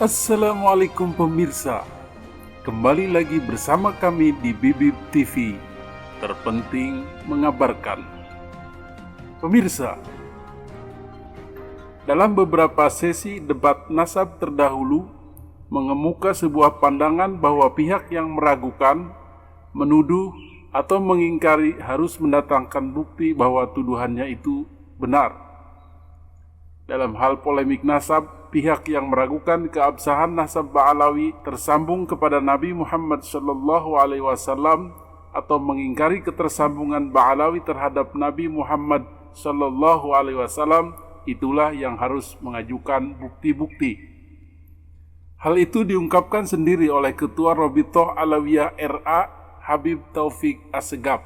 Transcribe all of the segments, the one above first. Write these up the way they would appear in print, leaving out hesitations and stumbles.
Assalamualaikum pemirsa, kembali lagi bersama kami di Bibib TV, terpenting mengabarkan. Pemirsa, dalam beberapa sesi debat nasab terdahulu, mengemuka sebuah pandangan bahwa pihak yang meragukan, menuduh, atau mengingkari harus mendatangkan bukti bahwa tuduhannya itu benar. Dalam hal polemik nasab, pihak yang meragukan keabsahan nasab Ba'alawi tersambung kepada Nabi Muhammad SAW atau mengingkari ketersambungan Ba'alawi terhadap Nabi Muhammad SAW, itulah yang harus mengajukan bukti-bukti. Hal itu diungkapkan sendiri oleh Ketua Rabithah Alawiyah RA Habib Taufik Assegaf.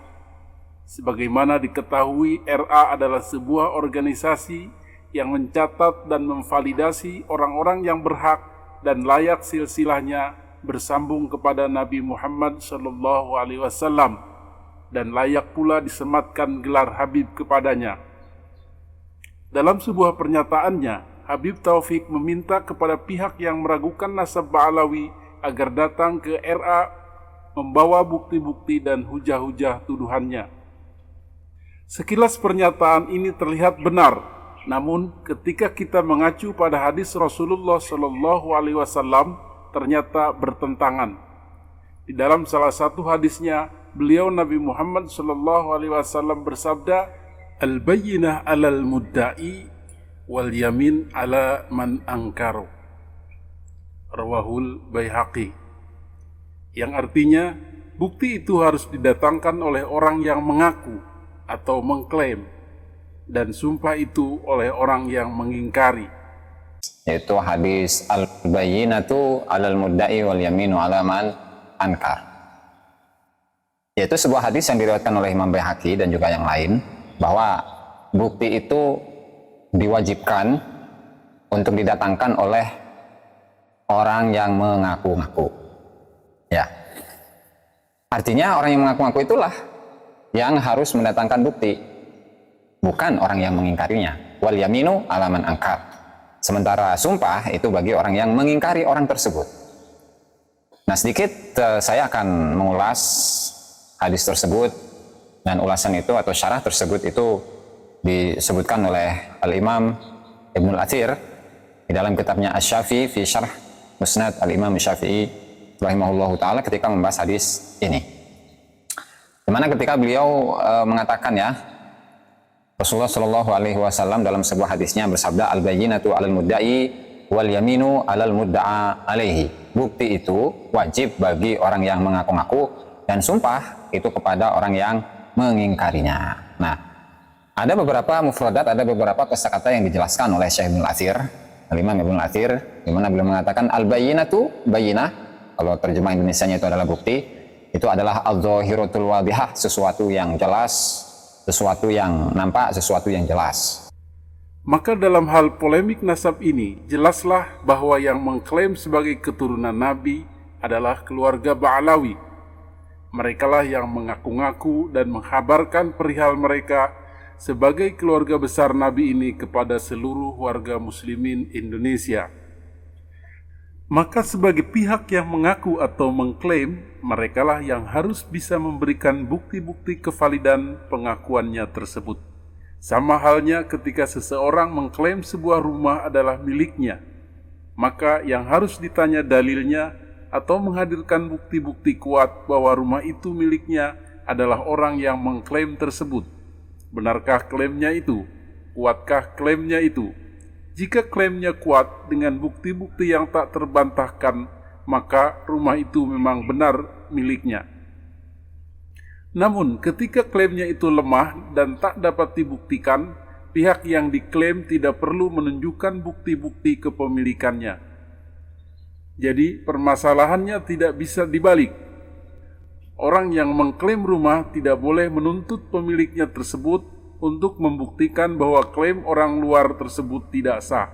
Sebagaimana diketahui, RA adalah sebuah organisasi yang mencatat dan memvalidasi orang-orang yang berhak dan layak silsilahnya bersambung kepada Nabi Muhammad SAW dan layak pula disematkan gelar Habib kepadanya. Dalam sebuah pernyataannya, Habib Taufik meminta kepada pihak yang meragukan nasab Ba'alawi agar datang ke RA membawa bukti-bukti dan hujah-hujah tuduhannya. Sekilas pernyataan ini terlihat benar. Namun ketika kita mengacu pada hadis Rasulullah SAW ternyata bertentangan. Di dalam salah satu hadisnya, beliau Nabi Muhammad SAW bersabda, "Al-bayyinah 'alal mudda'i wal yamin 'ala man angkaru." Rawahul Baihaqi. Yang artinya, bukti itu harus didatangkan oleh orang yang mengaku atau mengklaim, dan sumpah itu oleh orang yang mengingkari. Yaitu hadis al-bayyinatu 'alal mudda'i wal yaminu 'ala man ankar. Yaitu sebuah hadis yang diriwayatkan oleh Imam Baihaqi dan juga yang lain, bahwa bukti itu diwajibkan untuk didatangkan oleh orang yang mengaku-ngaku. Ya. Artinya orang yang mengaku-ngaku itulah yang harus mendatangkan bukti, bukan orang yang mengingkarinya. Wal yaminu 'ala man angkar. Sementara sumpah itu bagi orang yang mengingkari orang tersebut. Nah, sedikit saya akan mengulas hadis tersebut, dan ulasan itu atau syarah tersebut itu disebutkan oleh Al-Imam Ibnul Athir di dalam kitabnya Asy-Syafi'i fi Syarh Musnad Al-Imam Syafi'i rahimahullahu taala ketika membahas hadis ini. Di mana ketika beliau mengatakan, ya, Rasulullah Shallallahu Alaihi Wasallam dalam sebuah hadisnya bersabda, al-bayyinatu 'alal mudda'i wal yaminu 'alal mudda'a alaihi. Bukti itu wajib bagi orang yang mengaku-ngaku dan sumpah itu kepada orang yang mengingkarinya. Nah, ada beberapa mufradat, ada beberapa kosakata yang dijelaskan oleh Syekh Ibnul Athir, Al-Imam Ibnul Athir, di mana beliau mengatakan al-bayyinatu, bayyinah, kalau terjemah Indonesianya itu adalah bukti, itu adalah al-dhahiratul wadihah, sesuatu yang jelas, sesuatu yang nampak, sesuatu yang jelas. Maka dalam hal polemik nasab ini, jelaslah bahwa yang mengklaim sebagai keturunan Nabi adalah keluarga Ba'alawi. Merekalah yang mengaku-ngaku dan menghabarkan perihal mereka sebagai keluarga besar Nabi ini kepada seluruh warga muslimin Indonesia. Maka sebagai pihak yang mengaku atau mengklaim, merekalah yang harus bisa memberikan bukti-bukti kevalidan pengakuannya tersebut. Sama halnya ketika seseorang mengklaim sebuah rumah adalah miliknya, maka yang harus ditanya dalilnya atau menghadirkan bukti-bukti kuat bahwa rumah itu miliknya adalah orang yang mengklaim tersebut. Benarkah klaimnya itu? Kuatkah klaimnya itu? Jika klaimnya kuat dengan bukti-bukti yang tak terbantahkan, maka rumah itu memang benar miliknya. Namun, ketika klaimnya itu lemah dan tak dapat dibuktikan, pihak yang diklaim tidak perlu menunjukkan bukti-bukti kepemilikannya. Jadi, permasalahannya tidak bisa dibalik. Orang yang mengklaim rumah tidak boleh menuntut pemiliknya tersebut untuk membuktikan bahwa klaim orang luar tersebut tidak sah.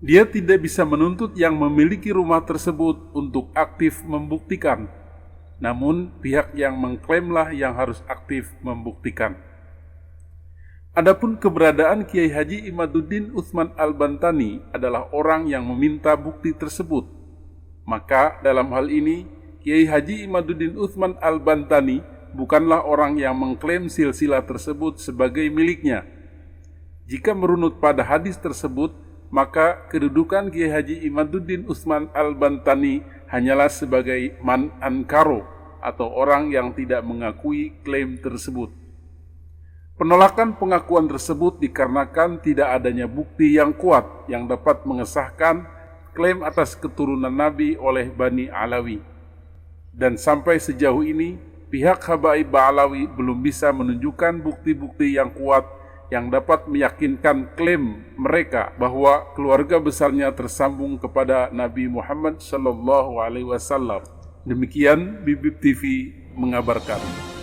Dia tidak bisa menuntut yang memiliki rumah tersebut untuk aktif membuktikan. Namun, pihak yang mengklaimlah yang harus aktif membuktikan. Adapun keberadaan Kiai Haji Imaduddin Utsman Al-Bantani adalah orang yang meminta bukti tersebut. Maka dalam hal ini, Kiai Haji Imaduddin Utsman Al-Bantani bukanlah orang yang mengklaim silsilah tersebut sebagai miliknya. Jika merunut pada hadis tersebut, maka kedudukan Kiai Haji Imaduddin Utsman Al-Bantani hanyalah sebagai man ankaro atau orang yang tidak mengakui klaim tersebut. Penolakan pengakuan tersebut dikarenakan tidak adanya bukti yang kuat yang dapat mengesahkan klaim atas keturunan Nabi oleh Bani Alawi. Dan sampai sejauh ini, pihak Habaib Ba'alawi belum bisa menunjukkan bukti-bukti yang kuat yang dapat meyakinkan klaim mereka bahwa keluarga besarnya tersambung kepada Nabi Muhammad SAW. Demikian Bibib TV mengabarkan.